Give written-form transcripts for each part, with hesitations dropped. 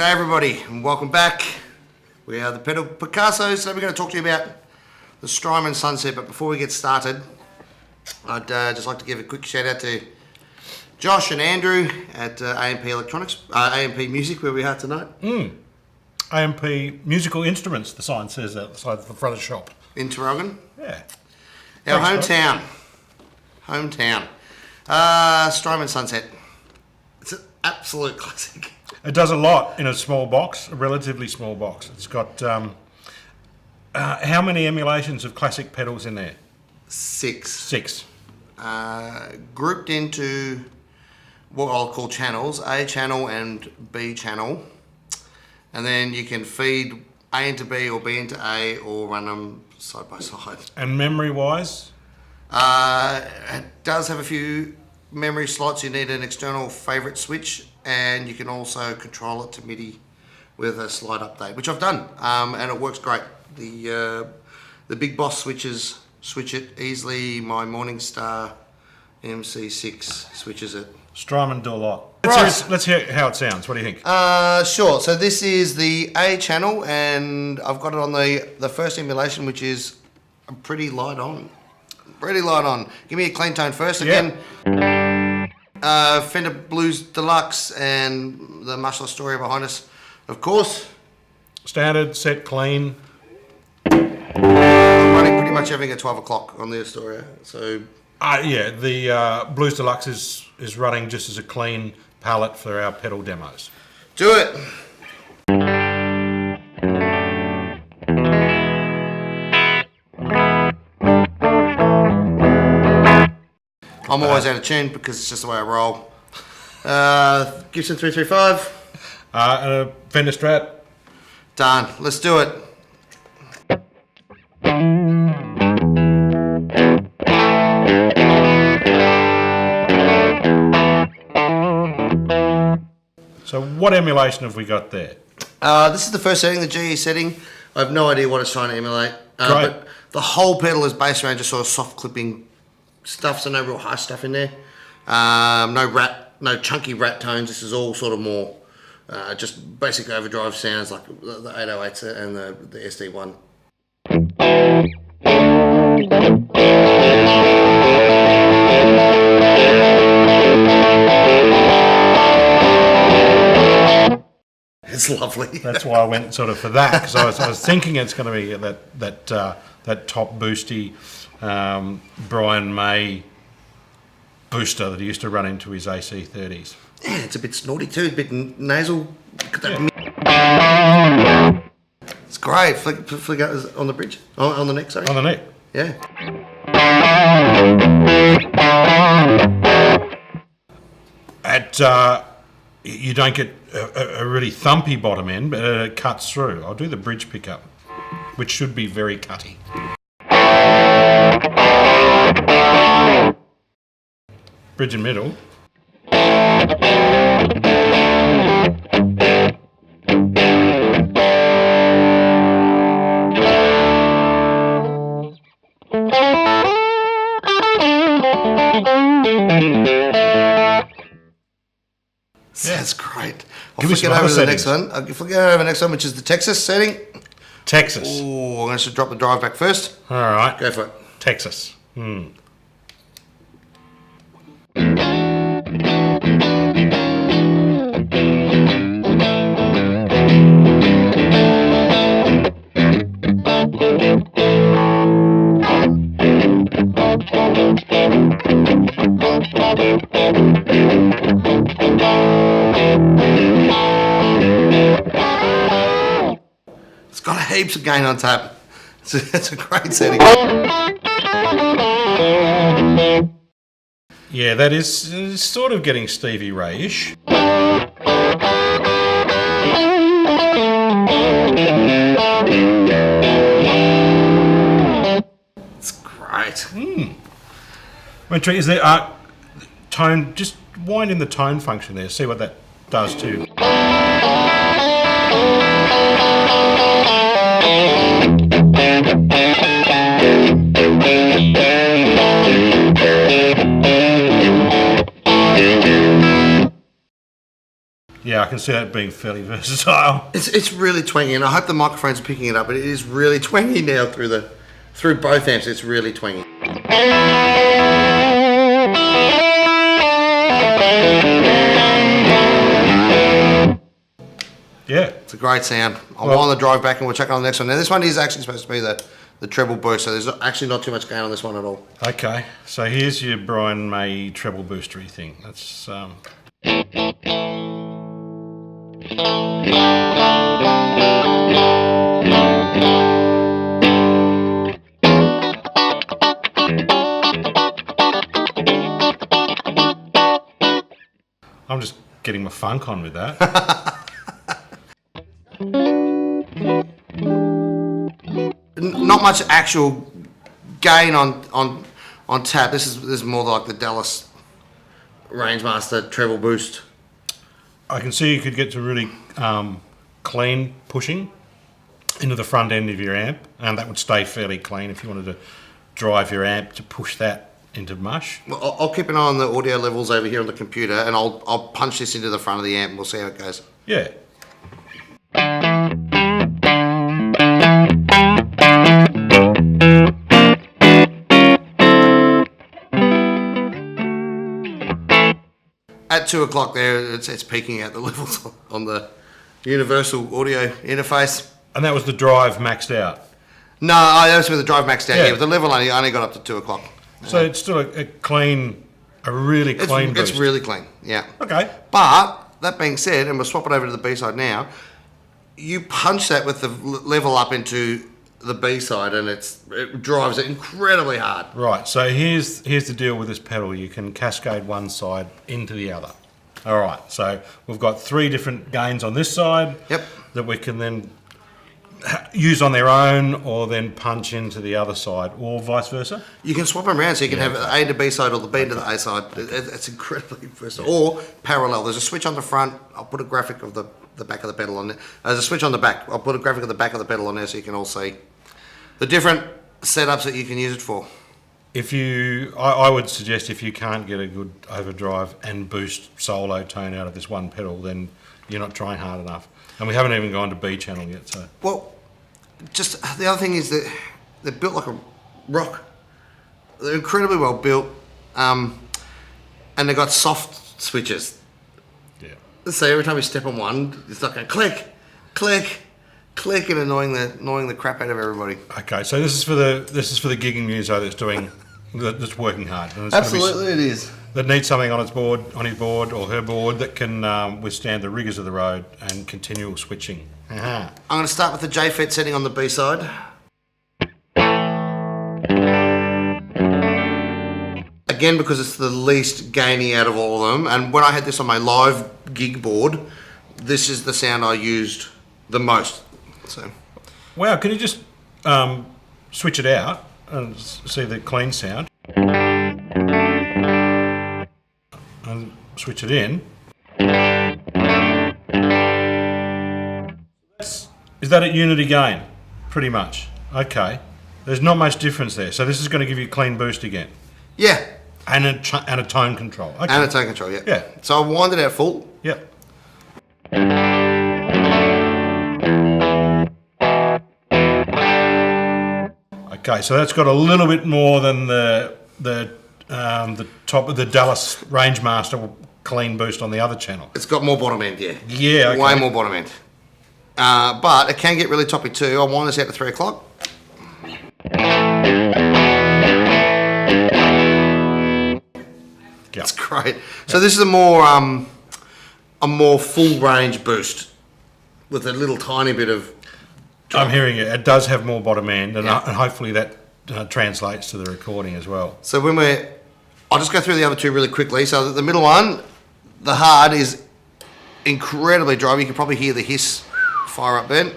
G'day everybody and welcome back. We are the Pedal Picassos. Today we're going to talk to you about the Strymon Sunset, but before we get started, I'd just like to give a quick shout out to Josh and Andrew at AMP Electronics, AMP Music, where we are tonight. AMP Musical Instruments, the sign says outside the front of the shop. In Tarragona. Yeah. Our Thanks, hometown. Strymon Sunset. It's an absolute classic. It does a lot in a small box, a relatively small box. It's got, how many emulations of classic pedals in there? Six. Grouped into what I'll call channels, A channel and B channel. And then you can feed A into B or B into A or run them side by side. And memory-wise? It does have a few memory slots. You need an external favourite switch, and you can also control it to MIDI with a slide update, which I've done, and it works great. The big boss switches switch it easily. My Morningstar MC6 switches it. Strymon do a lot. Right. Let's hear how it sounds. What do you think? Sure. So this is the A channel, and I've got it on the first emulation, which is pretty light on. Give me a clean tone first. Again, Fender Blues Deluxe and the Much Astoria behind us, of course. Standard, set, clean. I'm running pretty much everything at 12 o'clock on the Astoria. So Yeah, the Blues Deluxe is running just as a clean palette for our pedal demos. do it. I'm always out of tune because it's just the way I roll. Gibson 335. And a Fender Strat. Done. Let's do it. So what emulation have we got there? This is the first setting, the GE setting. I have no idea what it's trying to emulate. Great. But the whole pedal is based around just sort of soft clipping stuff, so no real harsh stuff in there. No chunky rat tones. This is all sort of more just basic overdrive sounds like the 808s and the SD1. It's lovely. That's why I went sort of for that, because I was thinking it's going to be that top boosty Brian May booster that he used to run into his AC30s. Yeah, it's a bit snorty too, a bit nasal. Yeah. It's great. Flick out on the bridge, on the neck. Sorry. On the neck. Yeah. You don't get a really thumpy bottom end, but it cuts through. I'll do the bridge pickup, which should be very cutty. Bridge and middle. That's great. I'll Give me flick it some over other to the next settings. one. I'll flick it over to the next one, which is the Texas setting. Texas. Oh, I'm going to drop the drive back first. All right. Go for it. Texas. It's got heaps of gain on tap. It's a great setting. Yeah, that is sort of getting Stevie Ray-ish. It's great. Is there tone? Just wind in the tone function there. See what that does too. Yeah, I can see that being fairly versatile. It's really twangy, and I hope the microphone's picking it up. But it is really twangy now through both amps. It's really twangy. Yeah, It's a great sound. I'll wind the drive back and we'll check on the next one. Now this one is actually supposed to be the treble boost, so there's actually not too much gain on this one at all. okay. So here's your Brian May treble boostery thing. That's I'm just getting my funk on with that. Not much actual gain on tap. This is more like the Dallas Rangemaster treble boost. I can see you could get to really clean pushing into the front end of your amp, and that would stay fairly clean if you wanted to drive your amp to push that into mush. Well, I'll keep an eye on the audio levels over here on the computer, and I'll punch this into the front of the amp and we'll see how it goes. Yeah. At 2 o'clock there, it's peaking out the levels on the universal audio interface. And that was the drive maxed out. No, that was with the drive maxed out. Yeah. Yeah, but the level only got up to 2 o'clock. So it's still a clean, a really clean boost. It's really clean, yeah. Okay. But that being said, and we'll swap it over to the B side now, you punch that with the level up into the B side, and it drives it incredibly hard. Right, so here's the deal with this pedal. You can cascade one side into the other. All right, so we've got 3 different gains on this side. Yep. That we can then use on their own, or then punch into the other side, or vice versa. You can swap them around, so you can have the A to B side or the B to the A side. It's incredibly versatile. Or parallel. There's a switch on the front. I'll put a graphic of the back of the pedal on there. There's a switch on the back. I'll put a graphic of the back of the pedal on there so you can all see the different setups that you can use it for. I would suggest if you can't get a good overdrive and boost solo tone out of this one pedal, then you're not trying hard enough. And we haven't even gone to B channel yet, so. Well, just the other thing is that they're built like a rock. They're incredibly well built, and they've got soft switches. Yeah. So every time you step on one, it's like going click, click, click, and annoying the crap out of everybody. Okay, so this is for the gigging muso that's working hard. And it's Absolutely, it is. that needs something on his board or her board that can withstand the rigours of the road and continual switching. I'm going to start with the JFET setting on the B side. Again, because it's the least gainy out of all of them, and when I had this on my live gig board, this is the sound I used the most. So, Wow, can you just switch it out and see the clean sound? And switch it in. Is that at unity gain? Pretty much. Okay. There's not much difference there. So this is going to give you clean boost again. yeah, And a tone control. Okay. and a tone control, yeah. Yeah. So I wind it out full. Yep. Okay, so that's got a little bit more than the top of the Dallas Rangemaster clean boost on the other channel. It's got more bottom end, yeah. Yeah, okay. Way more bottom end. But it can get really toppy too. I'll wind this out to 3 o'clock. Yeah. It's great. So this is a more full range boost with a little tiny bit of. I'm hearing it. It does have more bottom end, and, Yeah. and hopefully that translates to the recording as well. So I'll just go through the other two really quickly. So the middle one, the hard is incredibly dry. You can probably hear the hiss fire up there.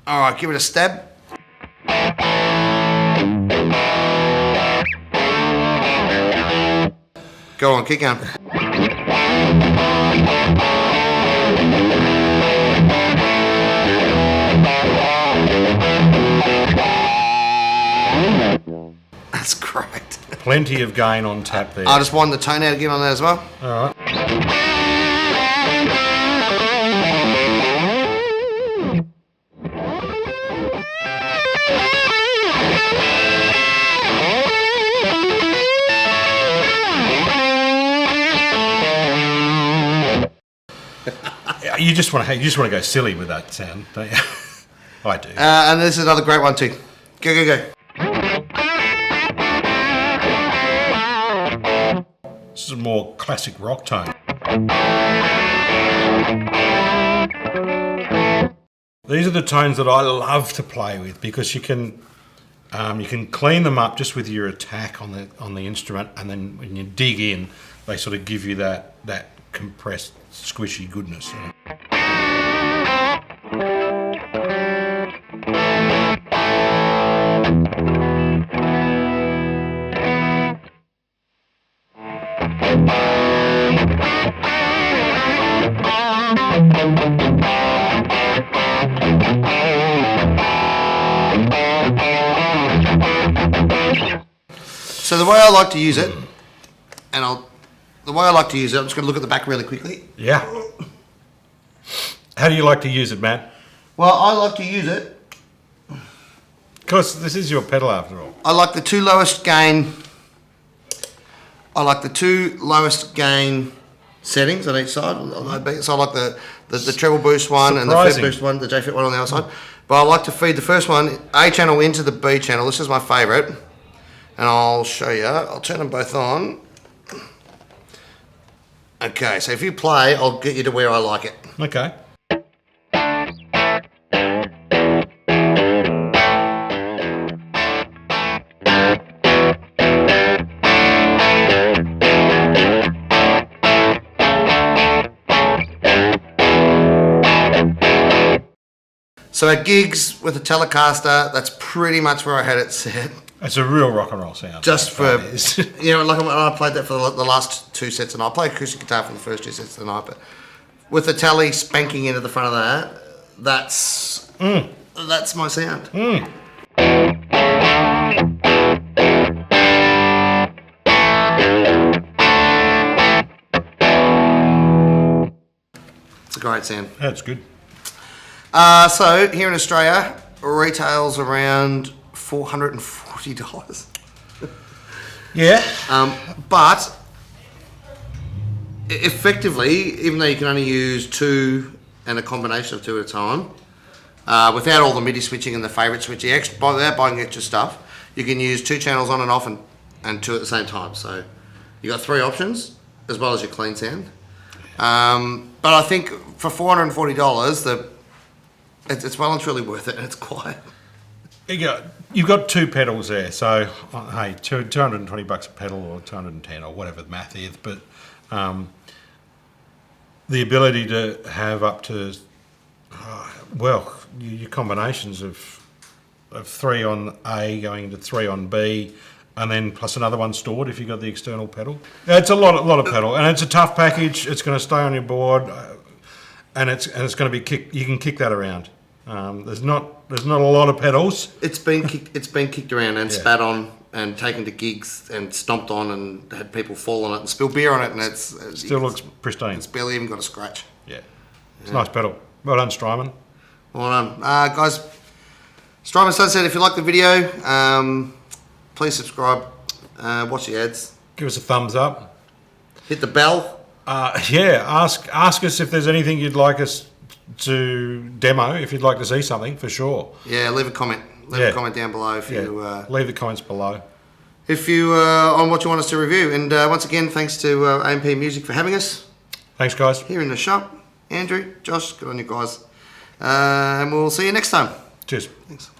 All right, give it a stab. Go on, keep going. That's great. Plenty of gain on tap there. I'll just wind the tone out again on that as well. All right. You just want to go silly with that sound, don't you? I do. And this is another great one too. Go, go, go. This is a more classic rock tone. These are the tones that I love to play with because you can clean them up just with your attack on the instrument, and then when you dig in, they sort of give you that compressed, squishy goodness. So the way I like to use it, I'm just going to look at the back really quickly. Yeah. How do you like to use it, Matt? Well, I like to use it. Because this is your pedal after all. I like the two lowest gain. Settings on each side. So I like the treble boost one and the fret boost one, the J-Fit one on the other side. But I like to feed the first one, A channel into the B channel. This is my favourite. And I'll show you. I'll turn them both on. Okay, so if you play, I'll get you to where I like it. Okay. So at gigs with a Telecaster, that's pretty much where I had it set. It's a real rock and roll sound. Just for, like when I played that for the last two sets, and I played acoustic guitar for the first two sets of the night, but with the Tele spanking into the front of that, that's my sound. It's a great sound. That's good. So here in Australia, retails around $440. Yeah. But effectively, even though you can only use two and a combination of two at a time, without all the MIDI switching and the favourite switching, without buying extra stuff, you can use two channels on and off and two at the same time. So you got three options as well as your clean sound. But I think for $440, it's well and truly worth it, and it's quiet. You've got two pedals there, so hey, $220 a pedal or 210 or whatever the math is, but the ability to have up to your combinations of three on A going into three on B, and then plus another one stored if you've got the external pedal. It's a lot of pedal, and it's a tough package. It's going to stay on your board, and it's going to be kicked. You can kick that around. There's not a lot of pedals. It's been kicked around and spat on and taken to gigs and stomped on and had people fall on it and spill beer on it, and it still looks pristine. It's barely even got a scratch. Yeah, it's a nice pedal. Well done, Strymon. Well done, guys. Strymon Sunset. If you like the video, please subscribe. Watch the ads. Give us a thumbs up. Hit the bell. Ask us if there's anything you'd like us to demo, if you'd like to see something, for sure. Yeah, leave a comment. Leave a comment down below if you... leave the comments below. If you... on what you want us to review. And once again, thanks to AMP Music for having us. Thanks, guys. Here in the shop. Andrew, Josh, good on you guys. And we'll see you next time. Cheers. Thanks.